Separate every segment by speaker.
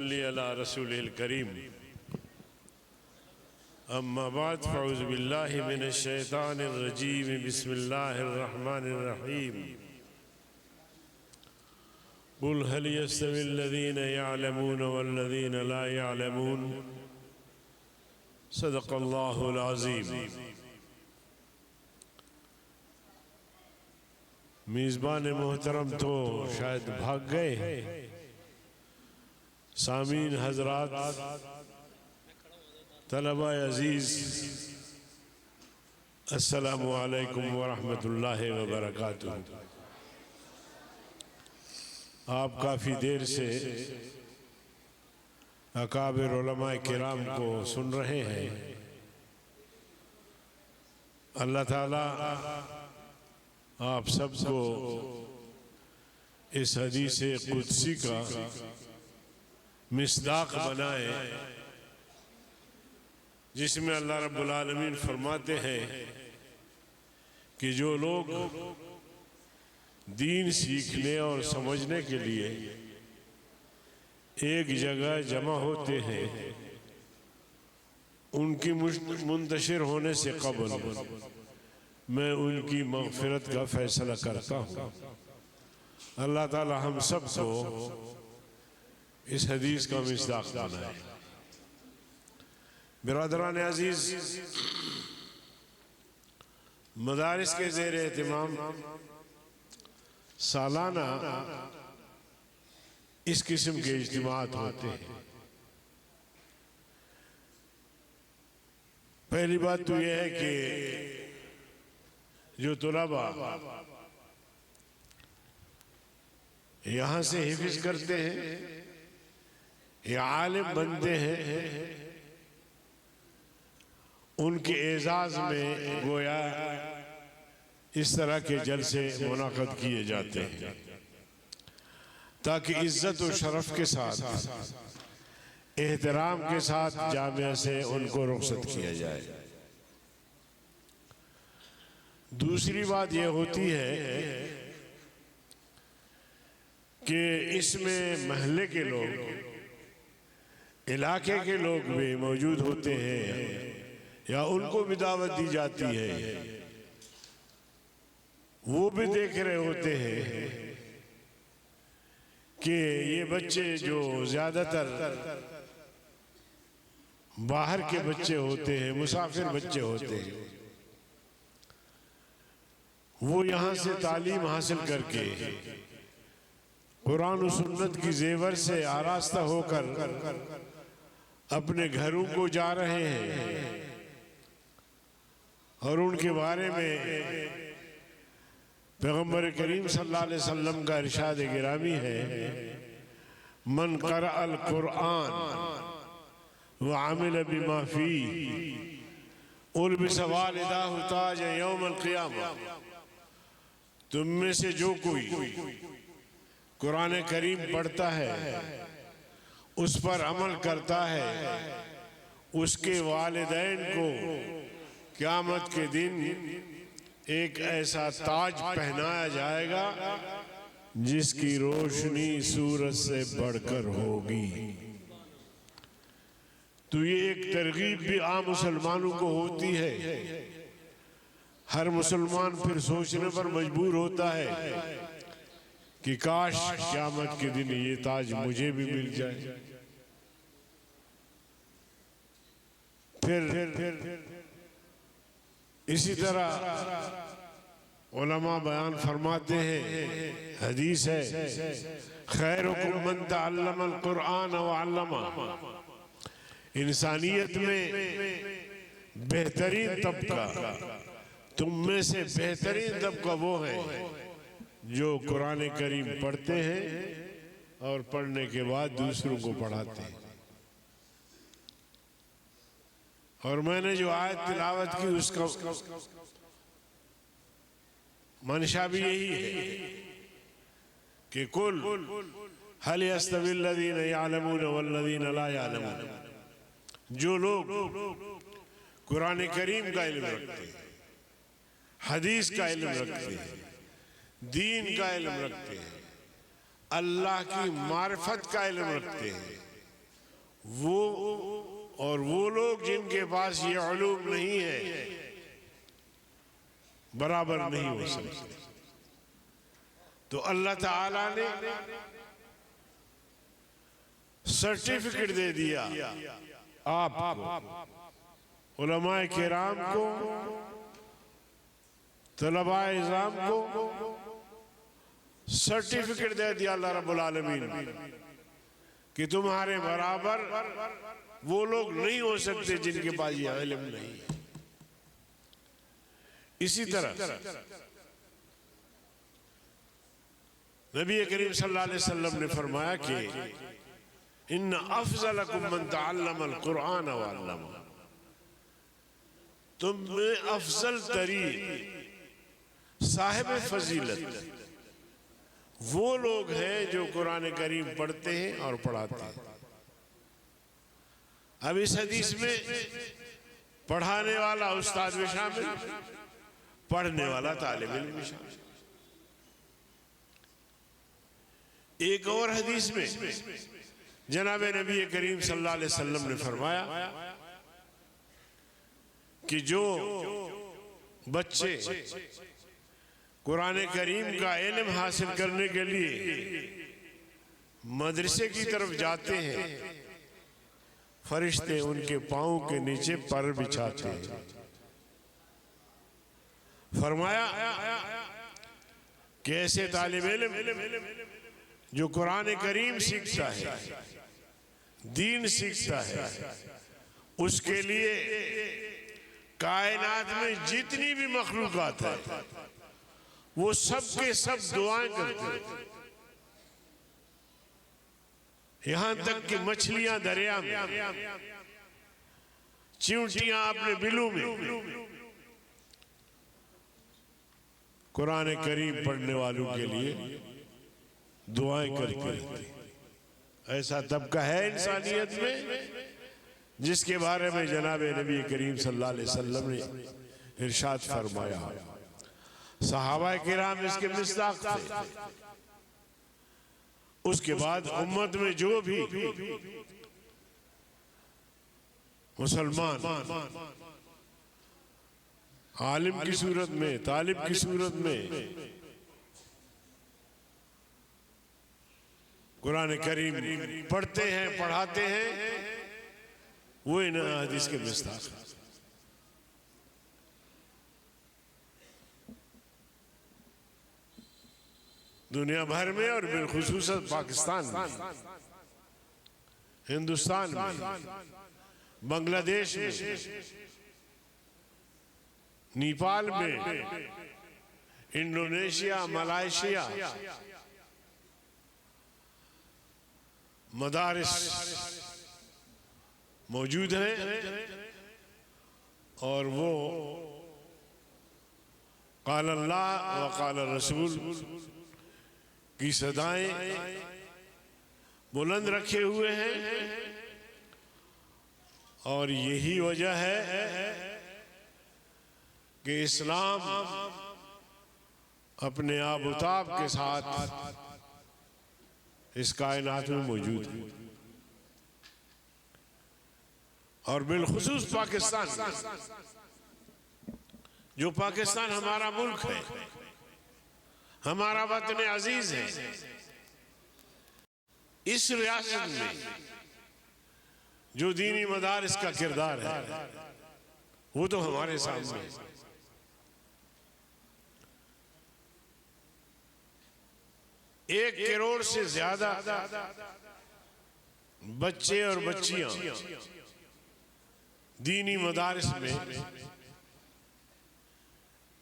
Speaker 1: अला रसूलिल करीम अम्मा बाद फ़अऊज़ु बिल्लाहि मिनश शैतानिर रजीम बिस्मिल्लाहिर रहमानिर रहीम कुल हल यस्तविल लज़ीना यअलमून वल्लज़ीना ला यअलमून सदक़ल्लाहुल अज़ीम। मेज़बान मोहतरम तो शायद भाग गए। सामीन हजरात, तलबा अजीज़, अस्सलामु अलैकुम वरहमतुल्लाहि वबरकातुहू। आप काफ़ी देर से अकाबिर उलमाए किराम को सुन रहे हैं। अल्लाह ताला आप सबको इस हदीस कुदसी का मिस्दाक बनाए, जिसमें अल्लाह रब्बुल आलमीन फरमाते हैं कि जो लोग दीन सीखने और समझने के लिए एक जगह जमा होते हैं, उनकी मुंतशिर होने से कबल मैं उनकी मग़फ़िरत का फ़ैसला करता हूँ। अल्लाह ताला हम सब को इस हदीस का मिस्दाक बनाए। बिरादरान अजीज़, मदारिस के ज़ेर एहतिमाम सालाना इस किस्म के इज्तिमात होते हैं। पहली बात तो यह है कि जो तुलबा यहाँ से हिफ्ज़ करते हैं या आलिम बनते हैं, उनके एजाज़ में गोया इस तरह के जलसे मुनाक़द किए जाते हैं ताकि इज़्ज़त और शरफ़ के साथ, एहतराम के साथ जामिया से उनको रुख़सत किया जाए। दूसरी बात यह होती है कि इसमें महल्ले के लोग, इलाके के लोग भी मौजूद होते हैं या उनको भी दावत दी जाती है। वो भी देख रहे होते हैं कि ये बच्चे जो ज़्यादातर बाहर के बच्चे होते हैं, मुसाफिर बच्चे होते हैं, वो यहाँ से तालीम हासिल करके कुरान और सुन्नत की ज़ेवर से आरास्ता होकर अपने घरों को जा रहे हैं। और उनके बारे में पैगम्बर करीम सल्लल्लाहु अलैहि वसल्लम का इरशाद गिरामी है, मन क़रअल कुरआन व अमिल बिमा फ़ीह उल्बिस वालिदाहु ताज यौमल क़ियामा। तुम में से जो कोई कुरान करीम पढ़ता है, उस पर अमल करता है, उसके वालिदैन को क़यामत के दिन एक ऐसा ताज पहनाया जाएगा जिसकी रोशनी सूरज से बढ़कर होगी। तो ये एक तरगीब भी आम मुसलमानों को होती है। हर मुसलमान फिर सोचने पर मजबूर होता है कि काश क़यामत के दिन ये ताज मुझे भी मिल जाए। फिर इसी तरह उलमा बयान फरमाते हैं, हदीस है, खैरुकुम मन तअल्लमल कुरआन व अल्लमा। इंसानियत में बेहतरीन तबका, तुम में से बेहतरीन तबका वो है जो कुरान करीम पढ़ते हैं और पढ़ने के बाद दूसरों को पढ़ाते हैं। और मैंने जो आयत तिलावत की उसका मंशा भी यही है कि कुल हल यस्तविल लज़ीना यअलमून वल्लज़ीना ला यअलमून। जो लोग कुरान करीम का इल्म रखते हैं, हदीस का इल्म रखते हैं, दीन का इल्म रखते हैं, अल्लाह की मारिफत का इल्म रखते हैं, पास ये उलूम नहीं है, बराबर नहीं हो सकते। तो अल्लाह ताला ने सर्टिफिकेट दे दिया आपको, उलमाए किराम को, तलबाए इज़ाम को सर्टिफिकेट दे दिया अल्लाह रब्बुल आलमीन कि तुम्हारे बराबर वो लोग नहीं हो सकते जिनके पास ये इल्म नहीं है। इसी तरह नबी करीम सल्लल्लाहु अलैहि वसल्लम ने फरमाया कि इन्ना अफज़लकुम मन तअल्लमल कुरआन व अल्लमा, तुम में अफजल तरीन साहिब फजीलत वो लोग हैं जो कुरान करीम पढ़ते हैं और पढ़ाते हैं। अब इस हदीस में पढ़ाने वाला उस्ताद भी शामिल, पढ़ने वाला तालिब इल्म भी शामिल। एक और हदीस में जनाब नबी करीम सल्लल्लाहु अलैहि वसल्लम ने फरमाया कि जो बच्चे कुरान करीम का इल्म हासिल करने के लिए मदरसे की तरफ जाते हैं, फरिश्ते उनके पांव के नीचे पर बिछाते हैं। फरमाया कि ऐसे तालिब इल्म जो कुरान करीम सीखता है, दीन सीखता है, उसके लिए कायनात में जितनी भी मखलूकात है वो सब के सब दुआएं करते हैं। यहां तक कि मछलियां दरिया में, चिंटियां अपने बिलू में कुरान करीम पढ़ने वालों के लिए दुआएं करते रहती। ऐसा तबका है इंसानियत में जिसके बारे में जनाब नबी करीम सल्लल्लाहु अलैहि वसल्लम ने इरशाद फरमाया। सहाबा किराम इसके मिस्दाक थे। उसके बाद उम्मत में जो भी मुसलमान आलिम की सूरत में, तालिब की सूरत में कुरान करीम पढ़ते हैं, पढ़ाते हैं, वो इन हदीस के मिस्दाक हैं। दुनिया भर में और बिलखुसूस पाकिस्तान में, हिंदुस्तान में, बांग्लादेश में, नेपाल में, इंडोनेशिया, मलाइशिया मदारिस मौजूद हैं और वो क़ाल अल्लाह व क़ाल रसूल की सदाएं बुलंद रखे हुए हैं। और यही वजह है कि इस्लाम अपने आबुताब के साथ इस कायनात में मौजूद है। और बिलखुसूस पाकिस्तान, जो पाकिस्तान हमारा मुल्क है, हमारा वतन अजीज है, इस रियासत में जो दीनी मदारिस का किरदार है वो तो हमारे सामने है। 1 करोड़ से ज्यादा बच्चे और बच्चियां दीनी मदारिस में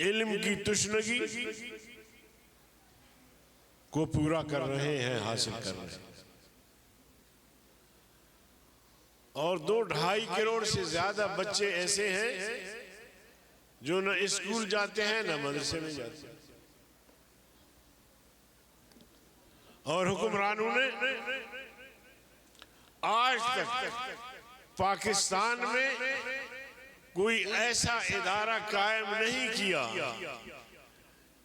Speaker 1: इल्म की तुश्नगी को पूरा कर रहे हैं, हासिल कर रहे हैं। और 2-2.5 करोड़ से ज्यादा बच्चे ऐसे हैं जो न स्कूल जाते हैं न मदरसे में जाते हैं। और हुक्मरानों ने आज तक पाकिस्तान में कोई ऐसा इदारा कायम नहीं किया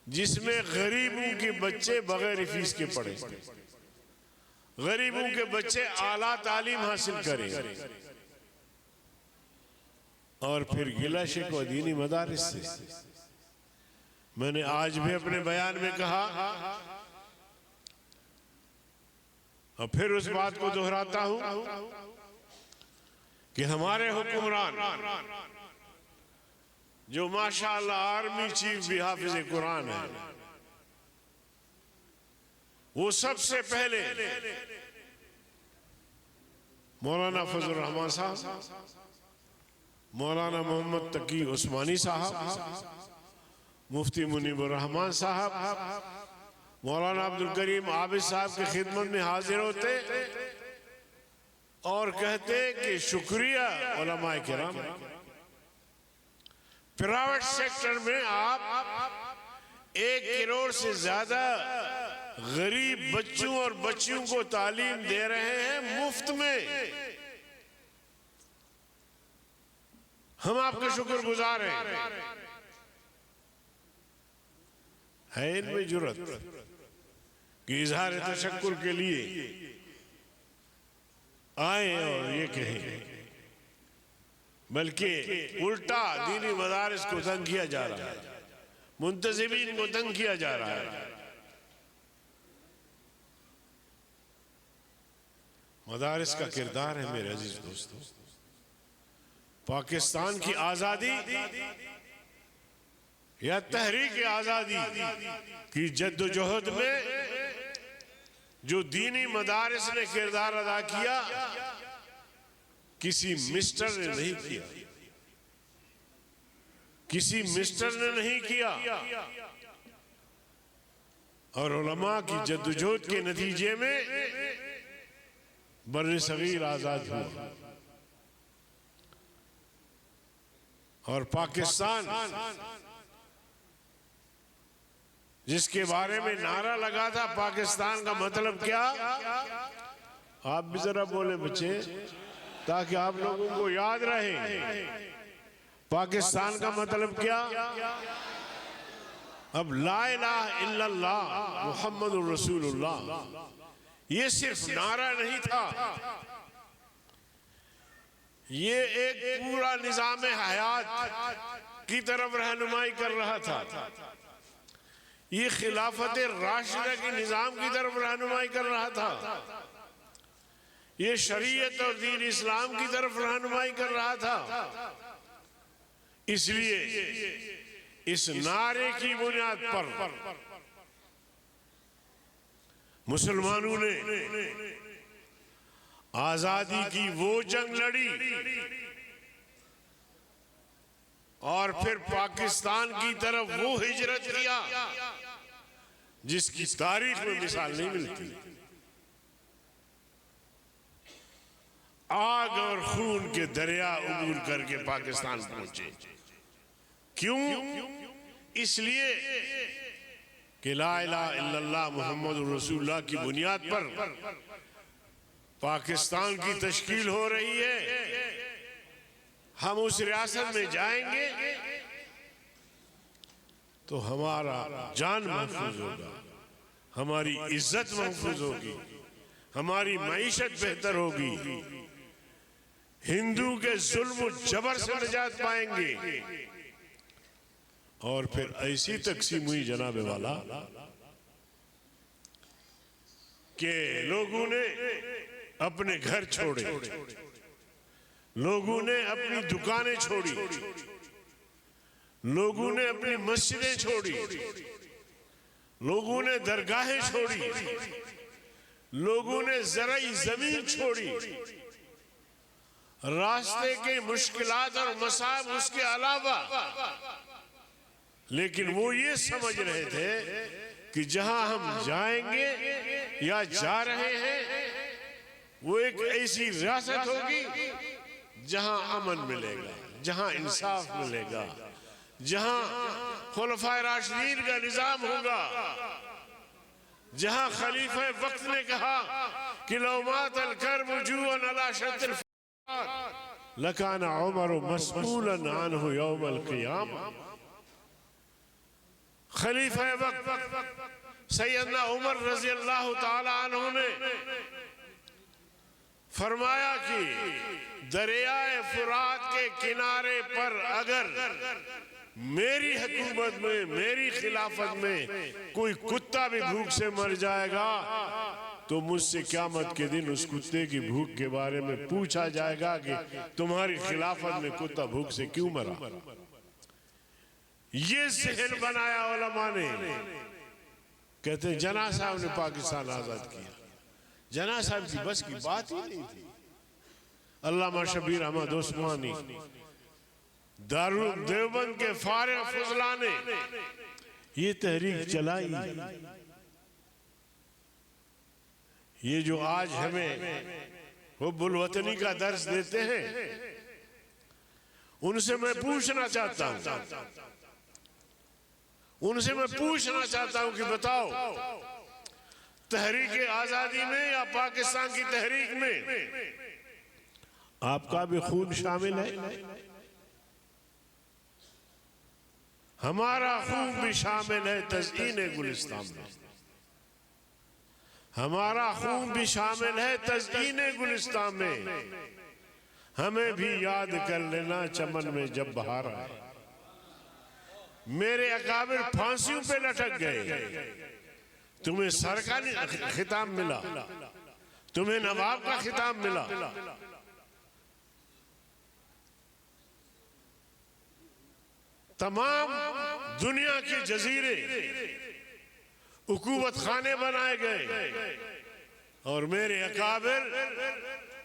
Speaker 1: जिसमें गरीबों के बच्चे बगैर फीस के पढ़े, गरीबों के बच्चे आला तालीम हासिल करें। और फिर गिला शिकवा दीनी मदारिस से। मैंने आज भी अपने बयान में कहा और फिर उस बात को दोहराता हूं कि हमारे हुक्मरान जो माशाअल्लाह आर्मी चीफ भी हाफिज कुरान है, वो सबसे पहले मौलाना फजल रहमान साहब, मौलाना मोहम्मद तकी उस्मानी साहब, मुफ्ती मुनीबुर रहमान साहब, मौलाना अब्दुल करीम आबिद साहब की खिदमत में हाजिर होते और कहते कि शुक्रिया उलमाए किराम, प्राइवेट सेक्टर में आप 1 करोड़ से ज्यादा गरीब बच्चों और बच्चियों को तालीम दे रहे हैं मुफ्त में। हम आपके शुक्रगुजार हैं। है इनमें जुर्रत कि इजहार तशक्कुर के लिए आए और ये कहें, बल्कि उल्टा दीनी मदारिस को तंग किया जा रहा है, मुंतजिमीन को तंग किया जा रहा है। मदारिस का किरदार है मेरे अजीज दोस्तों। पाकिस्तान की आजादी या तहरीक आजादी की जद्दोजहद में जो दीनी मदारिस ने किरदार अदा किया, किसी मिस्टर ने नहीं किया, किसी मिस्टर ने नहीं किया। और उलमा की जद्दोजहद के नतीजे में बर्र सगीर आजाद हुआ और पाकिस्तान जिसके बारे में नारा लगा था, पाकिस्तान का मतलब क्या? आप भी जरा बोले बच्चे, ताकि आप लोगों को याद रहे। पाकिस्तान का मतलब क्या? अब ला इलाहा इल्लल्लाह मुहम्मदुर रसूलुल्लाह, ये सिर्फ नारा नहीं था, ये एक पूरा निजाम हयात की तरफ रहनुमाई कर रहा था। ये खिलाफत राशिदा के निजाम की तरफ रहनुमाई कर रहा था। ये शरीयत और दीन इस्लाम की तरफ रहनुमाई कर रहा था। इसलिए इस नारे की बुनियाद पर मुसलमानों ने आजादी की वो जंग लड़ी और फिर पाकिस्तान की तरफ वो हिजरत किया जिसकी तारीख में मिसाल नहीं मिलती। आग और खून के दरिया उबूर करके पाकिस्तान पहुंचे। क्यों? इसलिए कि ला इलाहा इल्लल्लाह मुहम्मदुर रसूलुल्लाह की बुनियाद पर पाकिस्तान की तश्कील हो रही है। हम उस रियासत में जाएंगे तो हमारा जान महफूज होगा, हमारी इज्जत महफूज होगी, हमारी मईशत बेहतर होगी, हिंदू के जुल्म जबर से निजात पाएंगे। और फिर ऐसी तकसीम हुई जनाबे वाला कि लोगों ने अपने घर छोड़े, लोगों ने अपनी दुकानें छोड़ी, लोगों ने अपनी मस्जिदें छोड़ी, लोगों ने दरगाहें छोड़ी, लोगों ने ज़राई ज़मीन छोड़ी। रास्ते के मुश्किलात और मसाइब उसके अलावा, लेकिन वो ये समझ रहे थे कि जहां हम जाएंगे या जा रहे हैं वो एक ऐसी रियासत होगी जहां अमन मिलेगा, जहां इंसाफ मिलेगा, जहां खुलफाए राशिदीन का निजाम होगा, जहां खलीफा वक्त ने कहा कि लौ मातल कर्ब जुअन अला शत्रिल लकाना उमर मस्ऊलन अन्हु यौमल क़ियामा। खलीफा वक्त सैयदना उमर रज़ी अल्लाह ताला अन्हु ने फरमाया कि दरियाए फुरात के किनारे पर अगर मेरी हुकूमत में, मेरी खिलाफत में कोई कुत्ता भी भूख से मर जाएगा तो मुझसे क़यामत के दिन उस कुत्ते की भूख के बारे में पूछा जाएगा कि तुम्हारी खिलाफत में कुत्ता भूख से क्यों मरा। ये ज़हन बनाया उलमा ने। कहते हैं जना साहब ने पाकिस्तान आजाद किया, जना साहब की बस की बात ही नहीं थी। अल्लामा शबीर अहमद उस्मानी दारुल देवबंद के फारिग फजला ने ये तहरीक चलाई। ये जो आज हमें हुब्बुल वतनी का दर्स देते हैं, उनसे मैं पूछना चाहता हूं, उनसे मैं पूछना चाहता हूं कि बताओ, तहरीक आजादी में या पाकिस्तान की तहरीक में आपका भी खून शामिल है? हमारा खून भी शामिल है तज़यीन गुलिस्तान में, हमारा खून भी शामिल है तज़यीन गुलिस्तान में। हमें भी याद कर लेना चमन में जब बहार आए। मेरे अकाबिर फांसियों पे लटक गए, तुम्हें सर का खिताब मिला, तुम्हें नवाब का खिताब मिला। तमाम दुनिया के जजीरे हुकूमत खाने बनाए गए और मेरे अकाबिर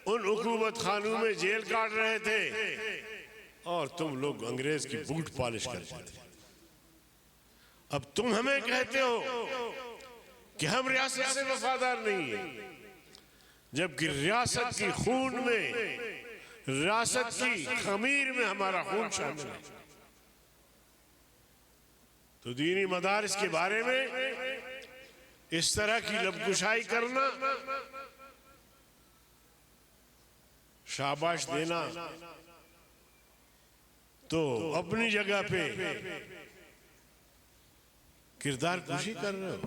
Speaker 1: उन हुकूमत खानों में जेल काट रहे थे और तुम लोग अंग्रेज की बूट पॉलिश करते थे। अब तुम हमें कहते हो कि हम रियासत से वफादार नहीं है, जबकि रियासत की खून में, रियासत की खमीर में हमारा खून शामिल है। तो दीनी मदारिस के बारे में इस तरह की लबकुशाई करना, शाबाश देना तो अपनी जगह पे किरदार कुशी कर रहे हो,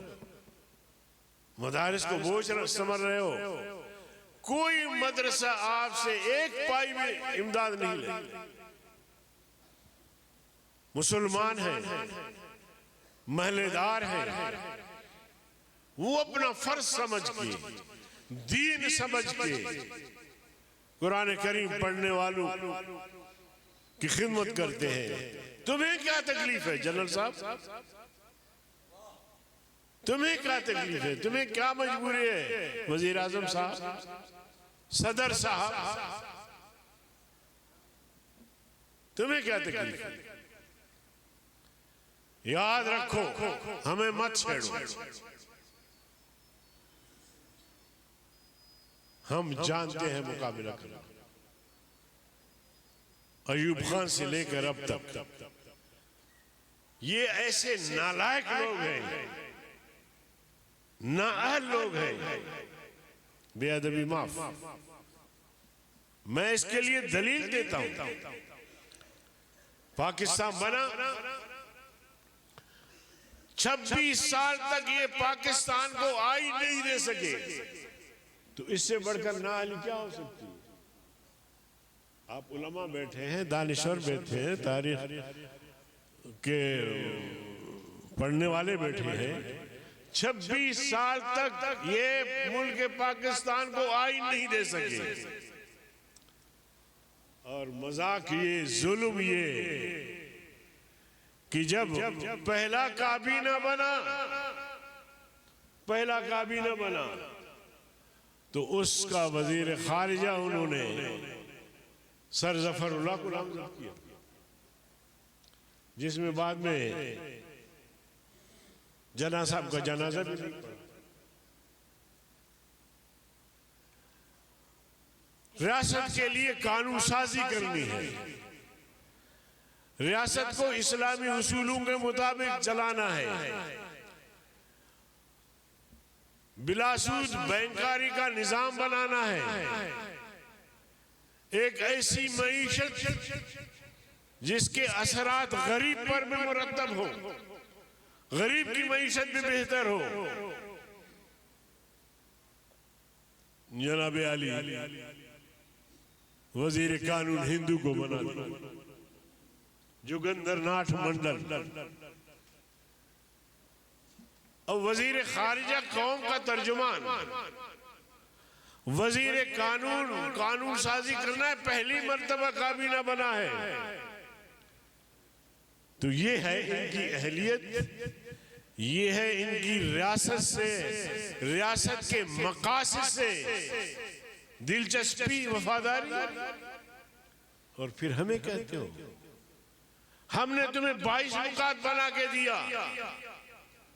Speaker 1: मदारिस को बोझ समझ रहे हो। कोई मदरसा आपसे एक पाई में इमदाद नहीं ले। मुसलमान है, महलेदार है, वो अपना फर्ज समझ के, दीन समझ के कुरान करीम पढ़ने वालों की खिदमत करते हैं। तुम्हें क्या तकलीफ है जनरल साहब? तुम्हें क्या तकलीफ है? तुम्हें क्या मजबूरी है वजीर आजम साहब, सदर साहब? तुम्हें क्या तकलीफ है? याद रखो, हमें मत छेड़ो। हम जानते हैं मुकाबला करना। अयूब खान से लेकर अब तक ये ऐसे नालायक लोग हैं, नाअहल लोग हैं। बेअदबी माफ, मैं इसके लिए दलील देता हूं। पाकिस्तान बना, 26 साल तक ये पाकिस्तान को आईन नहीं दे सके, तो इससे बढ़कर नाअहली क्या हो सकती है? आप उलमा बैठे हैं, दानिश्वर बैठे हैं, तारीख के पढ़ने वाले बैठे हैं। 26 साल तक ये मुल्क पाकिस्तान को आईन नहीं दे सके, और मजाक ये, जुल्म ये कि जब पहला काबीना बना, पहला काबीना बना तो उसका वजीर खारिजा उन्होंने सर जफरुल्लाह को नामजद किया, जिसमें बाद में जना साहब का जनाजा भी नहीं पड़ा। रियासत के लिए कानून साजी करनी है, रियासत को इस्लामी उसूलों के मुताबिक चलाना है, बिलासूद बैंकारी का निजाम बनाना है, एक ऐसी मईशत जिसके असरात गरीब पर भी मुरतब हो, गरीब की मईशत भी बेहतर हो। जनाब अली वजीर कानून हिंदू को बना दिया, जोगिंद्रनाथ मंडल। अब वजीर खारिजा कौम का तर्जुमान, वजीर कानून, कानून साजी करना है, पहली मर्तबा काबीना बना है। तो ये है इनकी अहलियत, ये है इनकी रियासत से, रियासत के मकासद से दिलचस्पी, वफादारी। और फिर हमें कहते हो हमने तुम्हें 22 मुकात बना के दिया,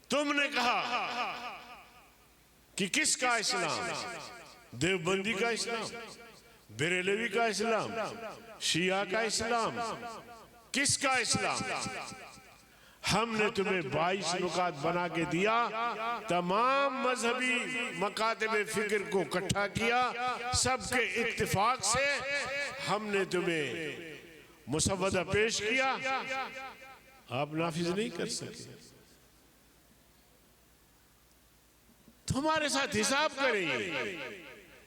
Speaker 1: तुमने कहा कि किसका इस्लाम? देवबंदी का इस्लाम, बरेलवी का इस्लाम, शिया का इस्लाम, किसका इस्लाम? हमने तुम्हें 22 नुकात बना के दिया, तमाम मजहबी मकातब फिक्र को इकट्ठा किया, सबके इत्तेफाक से हमने तुम्हें मुसव्वदा पेश किया, आप नाफिज नहीं कर सके। तुम्हारे साथ हिसाब करेंगे,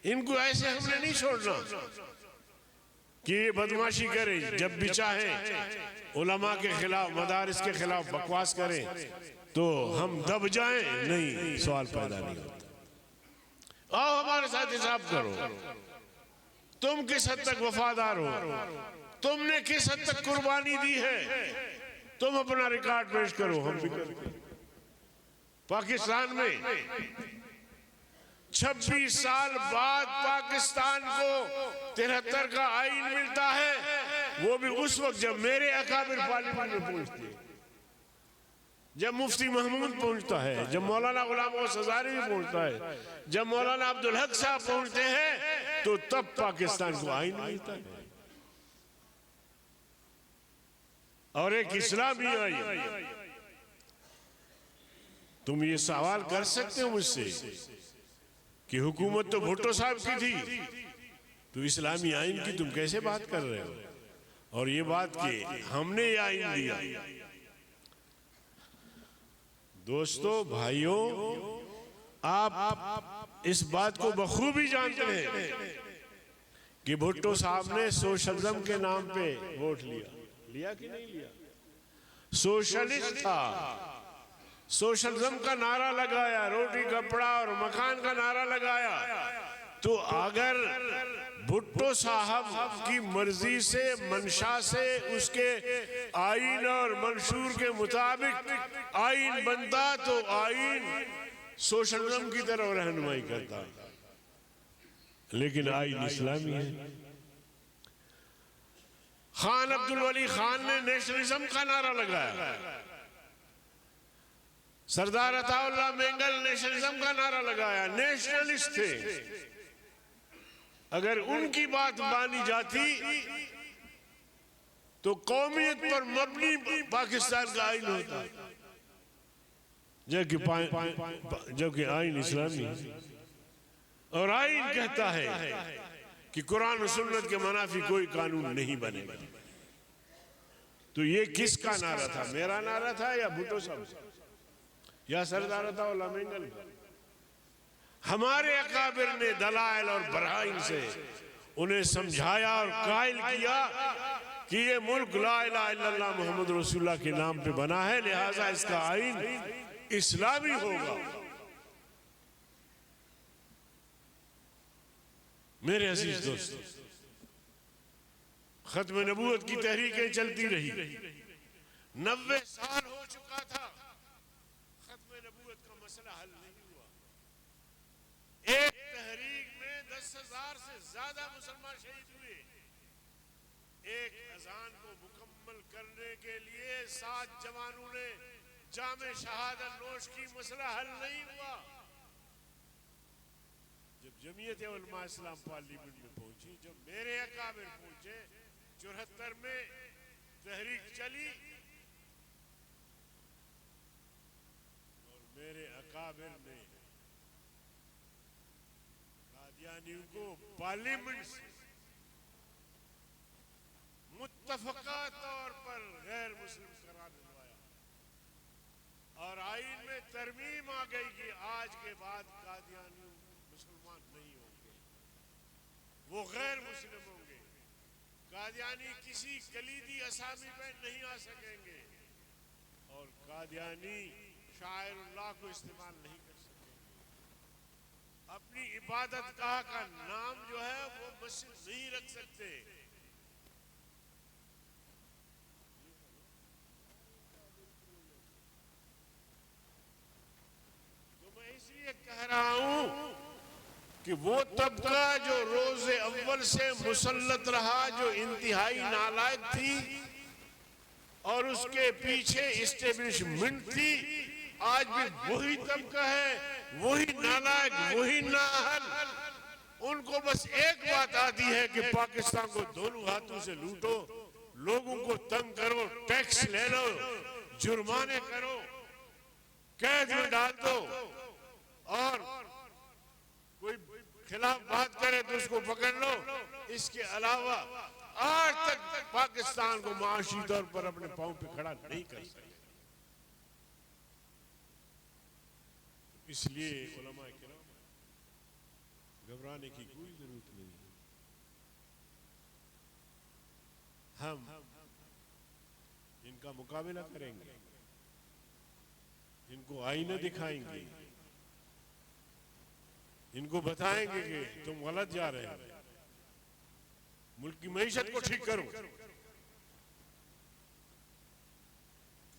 Speaker 1: इनको ऐसे हमने नहीं छोड़ना कि ये बदमाशी करें, जब भी चाहें उलमा के खिलाफ, मदारिस के खिलाफ बकवास करें तो हम दब जाएं, नहीं, सवाल पैदा नहीं होता। आओ हमारे साथ हिसाब करो, तुम किस हद तक वफादार हो, तुमने किस हद तक कुर्बानी दी है, तुम अपना रिकॉर्ड पेश करो। हम भी करते हैं। पाकिस्तान में 26 साल बाद पाकिस्तान को 73 का आईन मिलता है, वो भी उस वक्त जब मेरे अकाबिर पार्लियामेंट में पहुंचते हैं, जब मुफ्ती महमूद पहुंचता है, जब मौलाना गुलाम हज़ारी भी पहुंचता है, जब मौलाना अब्दुल हक साहब पहुंचते हैं, तो तब पाकिस्तान को आईन मिलता है। और एक इस्लामी आईन। तुम ये सवाल कर सकते हो मुझसे कि हुकूमत तो भुट्टो साहब की थी, तो इस्लामी आइन की तुम कैसे बात कर रहे हो? और ये बात कि हमने ये आइन दिया। दोस्तों, भाइयों, आप इस बात को बखूबी जानते हैं कि भुट्टो साहब ने सोशलिज्म के नाम पे वोट लिया, लिया कि नहीं लिया? सोशलिस्ट था, सोशलिज्म का नारा लगाया, रोटी कपड़ा और मकान का नारा लगाया। तो अगर भुट्टो साहब की मर्जी से, मंशा से उसके आईन और मंशूर के मुताबिक आईन बनता, तो आईन सोशलिज्म की तरफ रहनुमाई करता, लेकिन आईन इस्लामी है। खान अब्दुल वली खान ने नेशनलिज्म का नारा लगाया, सरदार अताउल्लाह मेंगल नेशनलिज्म का नारा लगाया, नेशनलिस्ट थे। अगर उनकी बात मानी जाती तो कौमियत पर मबनी पाकिस्तान का आईन होता, जबकि आईन इस्लामी है। और आईन कहता है कि कुरान और सुन्नत के मनाफी कोई कानून नहीं बनेगा। तो ये किसका नारा था? मेरा नारा था या भुट्टो साहब या सरदार अताउल्लाह मेंगल? हमारे अकाबिर ने दलाइल और बराइन से उन्हें समझाया और कायल किया कि ये मुल्क ला इलाहा इल्लल्लाह मुहम्मद रसूलुल्लाह के नाम पे बना है, लिहाजा इसका आईन इस्लामी होगा। मेरे अजीज दोस्त, खत्म नबूवत की तहरीकें चलती रही, 90 साल हो चुका था, खत्म नबूवत का मसला हल नहीं हुआ। एक तहरीक में 10,000 से ज्यादा मुसलमान शहीद हुए। एक अजान को मुकम्मल करने के लिए 7 जवानों ने जामे शहादत नोश की, मसला हल नहीं हुआ। जब जमीयत उलमा इस्लाम पार्लियामेंट में पहुंची, जब मेरे अकाबिर पहुंचे, 74 में तहरीक चली और मेरे अकाबिर ने कादियानियों को पार्लियामेंट से मुत्तफका तौर पर गैर मुस्लिम करार दिलवाया और आईन में तरमीम आ गई कि आज के बाद कादियानी मुसलमान नहीं होंगे। वो गैर मुस्लिम होंगे। कादियानी किसी कलीदी असामी पे नहीं आ सकेंगे और कादियानी शायरुल्लाह को इस्तेमाल नहीं कर सकेंगे। अपनी इबादत गाह का नाम जो है वो मस्जिद नहीं रख सकते। तो मैं इसलिए कह रहा हूं कि वो तबका जो रोज़े अव्वल से मुसल्लत रहा, जो इंतहाई नालायक थी और उसके पीछे इस्टेब्लिशमेंट थी, आज भी वही तबका है, वही नालायक, वही नाअहल। उनको बस एक बात आती है कि पाकिस्तान को दोनों हाथों से लूटो, लोगों को तंग करो, टैक्स ले लो, जुर्माने करो, कैद में डाल दो और कोई खिलाफ बात करे तो उसको पकड़ लो। इसके अलावा आज तक पाकिस्तान को माशी तौर पर अपने पांव पे खड़ा नहीं कर सके। इसलिए उलमा किराम घबराने की कोई जरूरत नहीं है। हम इनका मुकाबला करेंगे, इनको आईना दिखाएंगे, इनको बताएंगे कि तुम गलत जा रहे हो, मुल्क की मईशत को ठीक करो।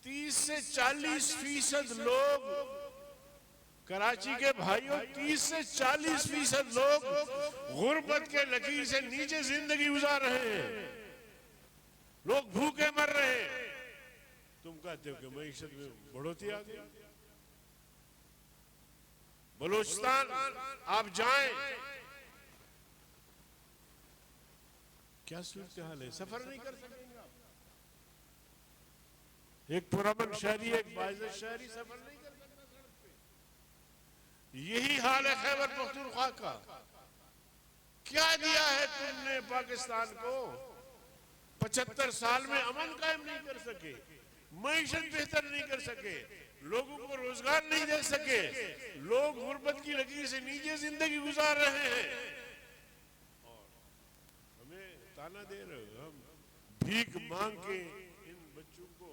Speaker 1: 30 से 40% लोग कराची के भाइयों, 30 से 40% लोग गुर्बत के लकीर से नीचे जिंदगी गुजार रहे हैं। लोग भूखे मर रहे हैं। तुम कहते हो कि मईशत में बढ़ोतरी आ गई। बलूचिस्तान आप जाएं, क्या सूरत हाल है, सफर नहीं कर सकेंगे आप। एक पुरअमन शहरी, एक बाइज़्ज़त शहरी सफर नहीं कर सकता सड़क पे। यही हाल है खैबर पख्तूनख्वा का। क्या दिया है तुमने पाकिस्तान को? 75 साल में अमन कायम नहीं कर सके, मईशत बेहतर नहीं कर सके, लोगों को रोजगार नहीं दे सके, लोग गुर्बत की लकीर से नीचे जिंदगी गुजार रहे हैं और हमें ताना दे रहे हो। हम भीख मांग के इन बच्चों को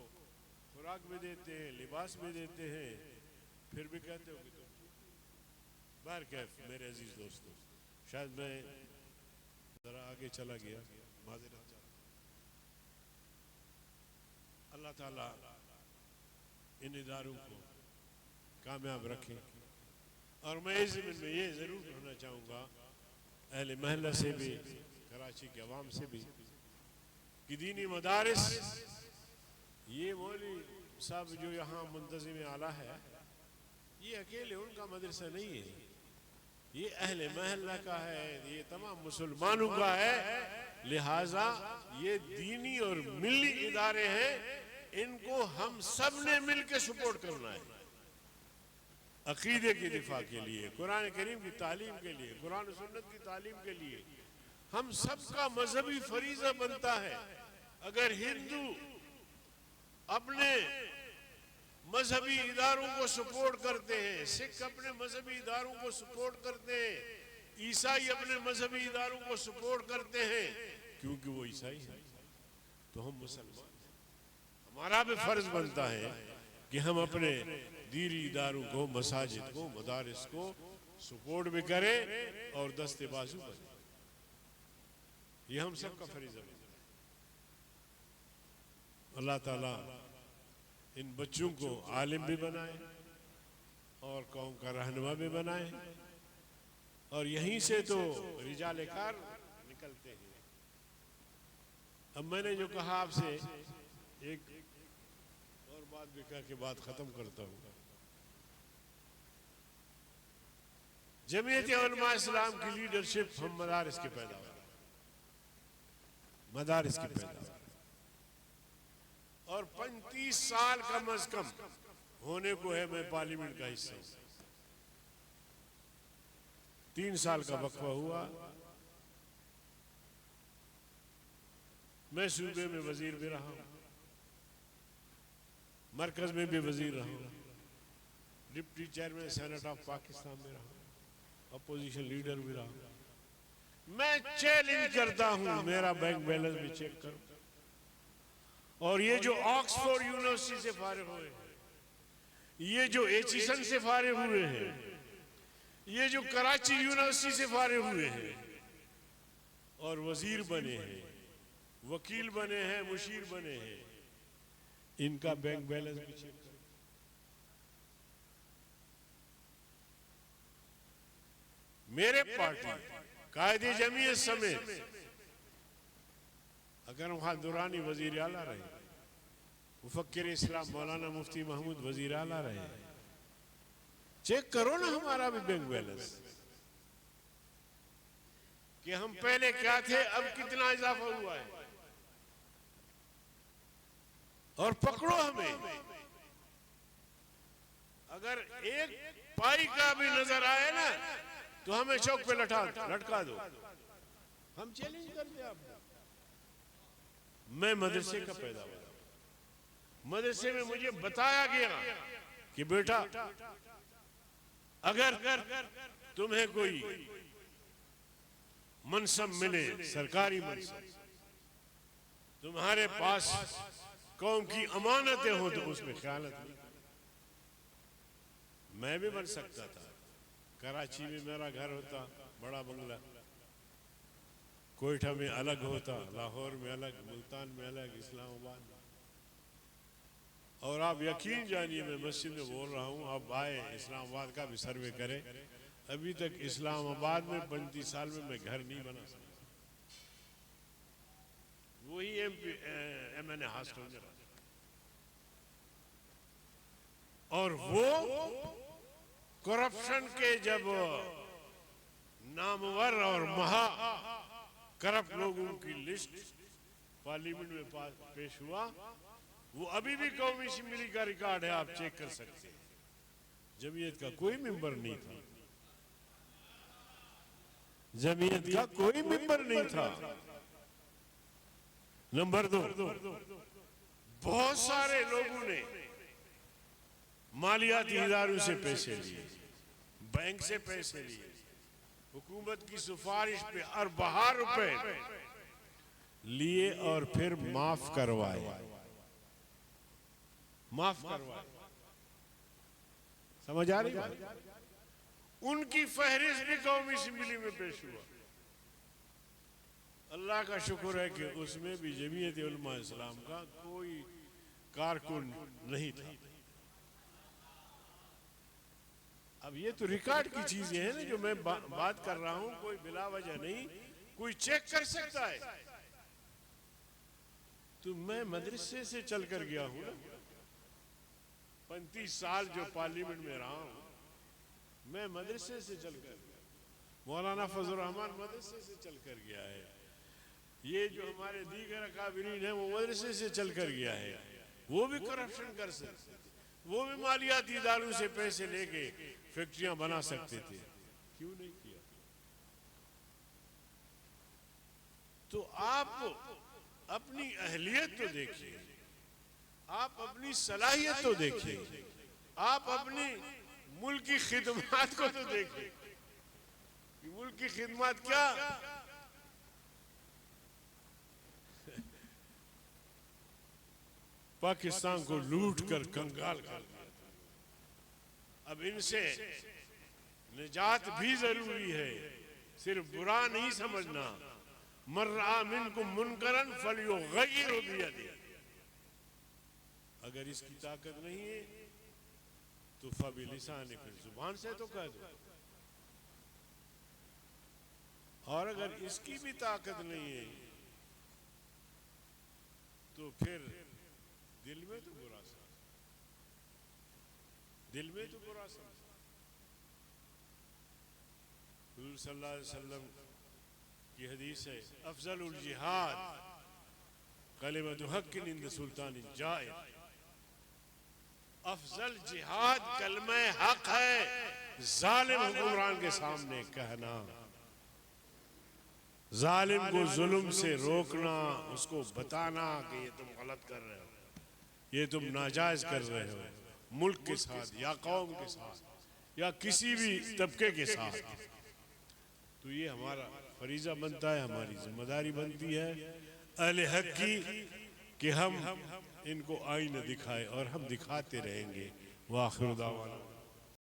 Speaker 1: खुराक भी देते हैं, लिबास भी देते हैं, फिर भी कहते हो कि तुम बाहर। कैफ मेरे अजीज दोस्तों, शायद मैं जरा आगे चला गया, माजरत। अल्लाह ताला इन इदारों को कामयाब रखें। और मैं इस ज़मीन में ये ज़रूर कहना चाहूँगा अहले महल्ला से भी, कराची के अवाम से भी, कि दीनी मदारिस, ये मौलवी साहब जो यहाँ मुंतज़िम आला है, ये अकेले उनका मदरसा नहीं है, ये अहले महल्ला का है, ये तमाम मुसलमानों का है। लिहाजा ये दीनी और मिली इदारे हैं, इनको हम सब ने मिलकर सपोर्ट करना है। अकीदे की दिफा के लिए, कुरान करीम की तालीम के लिए, कुरान सुन्नत की तालीम के लिए हम सबका मजहबी फरीजा बनता है। अगर हिंदू अपने मजहबी इदारों को सपोर्ट करते हैं, सिख अपने मजहबी इदारों को सपोर्ट करते हैं, ईसाई अपने मजहबी इदारों को सपोर्ट करते हैं, क्योंकि वो ईसाई है, तो हम मुसलमान। हमारा भी फर्ज बनता है कि हम अपने दीनी इदारों को, मसाजिद को, मदारिस को सपोर्ट भी करें और दस्ते बाजू बने। ये हम सबका फरीज़ा है। अल्लाह ताला इन बच्चों को आलिम भी बनाए और कौम का रहनुमा भी बनाए, और यहीं से तो रिजाल कार निकलते हैं। अब मैंने जो कहा आपसे, एक और बात भी कह के बात खत्म करता हूँ। जमीयत उलमा इस्लाम की लीडरशिप हम मदारिस के पैदा, मदारिस की पैदा, और 35 साल कम अज कम होने को है मैं पार्लियामेंट का हिस्सा। 3 साल का वक्फा हुआ, मैं सूबे में वजीर भी रहा हूं, मरकज में भी वजीर रहा हूं, deputy chairman senate of Pakistan में रहा, अपोजिशन लीडर भी रहा। मैं चैलेंज करता हूं, मेरा बैंक बैलेंस भी चेक करो। और ये जो ऑक्सफोर्ड यूनिवर्सिटी से फारिग हुए हैं, ये जो एचिसन से फारिग हुए हैं, ये जो कराची यूनिवर्सिटी से फारिग हुए हैं और वजीर बने हैं, वकील बने हैं, मुशीर बने हैं, इनका बैंक बैलेंस भी चेक करो। मेरे पार्टी कायदे जमीयत समेत अगर वहां दुरानी वजीर आला रहे, मुफक्किर इस्लाम मौलाना मुफ्ती महमूद वजीर आला रहे, चेक करो ना हमारा भी बैंक बैलेंस कि हम पहले क्या थे, अब कितना इजाफा हुआ है, और पकड़ो हमें। अगर एक पाई का भी नजर आए ना तो हमें चौक पे लटका दो, हम चैलेंज करते आपको। मैं मदरसे का पैदा हुआ, मदरसे में मुझे बताया गया कि बेटा अगर तुम्हें कोई मनसब मिले, सरकारी मनसब, तुम्हारे पास कौम की अमानतें हो तो उसमें ख्यानत नहीं। मैं भी बन सकता था, कराची में मेरा घर होता, बड़ा बंगला, कोयठा में अलग होता, लाहौर में अलग, मुल्तान में अलग, इस्लामाबाद में। और आप यकीन जानिए, मैं मस्जिद में बोल रहा हूँ, आप आए इस्लामाबाद का भी सर्वे करें, अभी तक इस्लामाबाद में 35 साल में मैं घर नहीं बना सका। वही MNA हॉस्टल में रहा, और वो करप्शन के जब नामवर और महा करप्ट लोगों की लिस्ट पार्लियामेंट में पेश हुआ, वो अभी भी कौमी असेंबली का रिकॉर्ड है, आप चेक कर सकते हैं। जमीयत का कोई मेंबर नहीं था, जमीयत का कोई मेंबर नहीं था। नंबर 2, बहुत सारे लोगों ने मालियाती इदारों से पैसे लिए, बैंक से पैसे लिए, हुकूमत की सिफारिश पे अरबों रुपए लिए और फिर माफ करवाए। समझ आ रही बात? उनकी फहरिस्त भी कौमी असेंबली में पेश हुआ। अल्लाह का शुक्र है कि उसमें भी जमीयत उलमा इस्लाम का कोई कारकुन नहीं था। अब ये तो रिकॉर्ड की चीजें हैं ना जो मैं बात कर रहा हूं, कोई बिला वजह नहीं, कोई चेक कर सकता है। तो मैं मदरसे से चल कर गया हूं ना, 35 साल जो पार्लियामेंट में रहा हूं, मैं मदरसे से चल कर गया। मौलाना फजल रहमान मदरसे से चल कर गया है, ये जो हमारे दीगर अकाबिरीन है वो मदरसे से चल कर गया है। वो भी करप्शन कर सकते, वो भी मालियाती इदारों से पैसे लेके फैक्ट्रियां बना सकते थे, क्यों नहीं किया? तो आप अपनी अहलियत तो देखिए, आप अपनी सलाहियत तो देखिए, आप अपनी मुल्क की खिदमत को तो देखिए कि मुल्क की खिदमत क्या, पाकिस्तान को लूट कर कंगाल कर दिया। अब इनसे निजात भी जरूरी है, सिर्फ बुरा नहीं समझना। मर्रा मिनकुम मुनकरन फलयुगय्यिरहु बियदिही, अगर इसकी ताकत नहीं है तो फबिलिसानिही, फिर जुबान से तो कह दो, और अगर इसकी भी ताकत नहीं है तो फिर दिल में तो बुरा समझ, दिल में तो बुरा समझ। हुजूर सल्लल्लाहु अलैहि वसल्लम की हदीस है, अफजलुल जिहाद कलिमतु हक्किन इंद सुल्तानिन जाइर। अफजल जिहाद कलमे हक है जालिम हुक्मरान के सामने कहना, जालिम को जुल्म से रोकना, उसको बताना कि ये तुम गलत कर रहे हो, ये तुम नाजायज कर रहे हो, मुल्क के साथ या कौम के साथ या किसी भी तबके के साथ। तो ये हमारा फरीज़ा बनता है, हमारी जिम्मेदारी बनती है अहले हक की कि हम इनको आईना दिखाए और हम दिखाते रहेंगे। वाखिर दावाना।